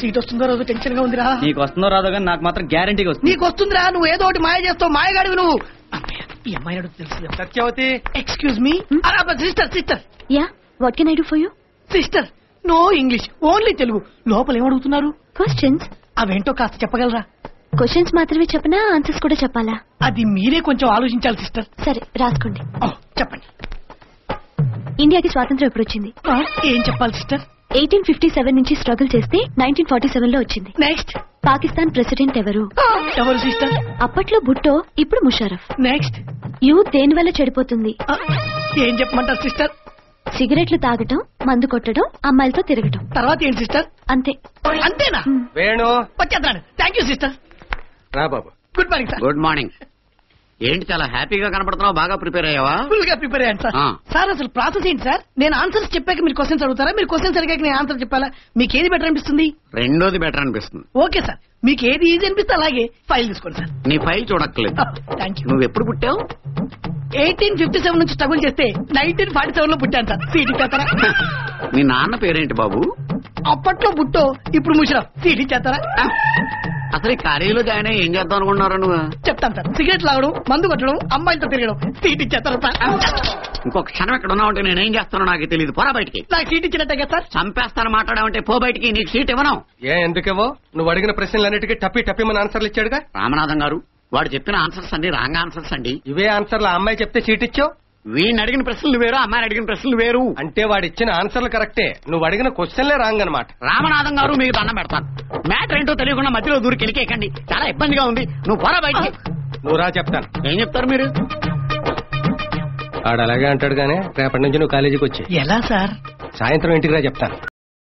Seat వస్తుందో రోజు tension గా ఉందిరా. నీకు వస్తుందో రాదో కానీ నాకు మాత్రం గ్యారంటీగా వస్తుంది. నీకు వస్తుందిరా, నువ్వు ఏదో ఒకటి మాయ చేస్తావు, మాయగాడివి నువ్వు. ఈ అమ్మాయి అడుగు తెలుసు. Satyavati, excuse me. Sister sister. Ya, what can I do for you? Sister, no English, only Telugu. లోపల ఏమడుగుతున్నారు? క్వశ్చన్స్. అవేంటో కాస్త చెప్పగలరా? క్వశ్చన్స్ మాత్రమే చెప్పనా, ఆన్సర్స్ కూడా చెప్పాలా? అది మీరే కొంచెం ఆలోచించాలి సిస్టర్. సరే రాసుకోండి. చెప్పండి. ఇండియాకి స్వాతంత్రం ఎప్పుడు వచ్చింది? ఏం చెప్పాలి సిస్టర్? 1857 నుంచి స్ట్రగుల్ చేస్తే 1947 లో వచ్చింది. నెక్స్ట్. పాకిస్తాన్ ప్రెసిడెంట్ ఎవరు? ఎవరు సిస్టర్? అప్పట్లో భుట్టో, ఇప్పుడు ముషారఫ్. నెక్స్ట్. యూత్ దేని వల్ల చెడిపోతుంది? ఏం చెప్పమంటారు సిస్టర్? సిగరెట్లు తాగటం, మందు కొట్టడం, అమ్మాయిలతో తిరగటం. తర్వాత ఏంటి సిస్టర్? అంతే. అంతేనా? వేణు వచ్చేద్దాను. Thank you sister. రా బాబు. Good morning sir. Good morning. ఏంటి చాలా హ్యాపీగా కనపడుతున్నావు? బాగా ప్రిపేర్ అయ్యావా? ఫుల్ గా ప్రిపేర్ అయ్యాను సార్. సార్ అసలు ప్రాసెస్ ఏంటి సార్? నేను ఆన్సర్స్ చెప్పాక మీరు క్వశ్చన్స్ అడుగుతారా? మీరు క్వశ్చన్స్ అడిగాక నేను ఆన్సర్ చెప్పాలా? మీకు ఏది బెటర్ అనిపిస్తుంది? రెండోది బెటర్ అనిపిస్తుంది. ఓకే సార్, మీకు ఏది ఈజీ అనిపిస్తే అలాగే ఫైల్ తీసుకోండి సార్. నీ ఫైల్ చూడక్కలేదు. Thank you. నువ్వు ఎప్పుడు పుట్టావు? 1857 నుంచి స్ట్రగుల్ చేస్తే 1947 లో పుట్టాను సార్. సీట్ ఇచ్చేస్తారా? మీ నాన్న పేరేంటి బాబు? అప్పట్లో బుట్టో, ఇప్పుడు ముషరఫ్. సీట్ ఇచ్చేస్తారా? అసలు ఈ కాలేజీలో జాయిన్ అయ్యి ఏం చేద్దాం అనుకున్నారా నువ్వు? చెప్తాను సార్. సిగరెట్ లాగడం, మందు కొట్టడం, అమ్మాయిలతో తిరగడం. సీట్ ఇచ్చేస్తారా సార్? ఇంకొక క్షణం ఎక్కడ ఉన్నావు అంటే నేనేం చేస్తానో నాకు తెలియదు. పోరా బయటికి. నాకు సీట్ ఇచ్చినట్టే కదా సార్? చంపేస్తాను మాట్లాడావంటే పో బయటికి. నీకు సీట్ ఇవ్వను. ఎందుకేవో? నువ్వు అడిగిన ప్రశ్నలన్నిటికీ టప్పి టప్పి మన ఆన్సర్లు ఇచ్చాడుగా. రామనాథం గారు, వాడు చెప్పిన ఆన్సర్స్ అండి రాంగ్ ఆన్సర్స్ అండి. ఇవే ఆన్సర్లు ఆ అమ్మాయి చెప్తే సీట్ ఇచ్చావు. వీడిని అడిగిన ప్రశ్నలు వేరు, అమ్మాయిని అడిగిన ప్రశ్నలు వేరు. అంటే వాడు ఇచ్చిన ఆన్సర్లు కరెక్టే, నువ్వు అడిగిన క్వశ్చన్లే రాంగ్ అనమాట. రామనాథం గారు, మీకు దండం పెడతాను. మ్యాటర్ ఏంటో తెలియకుండా మధ్యలో దూరికి వెళ్ళికేకండి. చాలా ఇబ్బందిగా ఉంది. నువ్వు పోరా బయటికి. నువ్వు రా చెప్తాను. ఏం చెప్తారు మీరు? వాడు అలాగే అంటాడు గానే, రేపటి నుంచి నువ్వు కాలేజీకి వచ్చి ఎలా సార్? సాయంత్రం ఇంటికి రా చెప్తాను.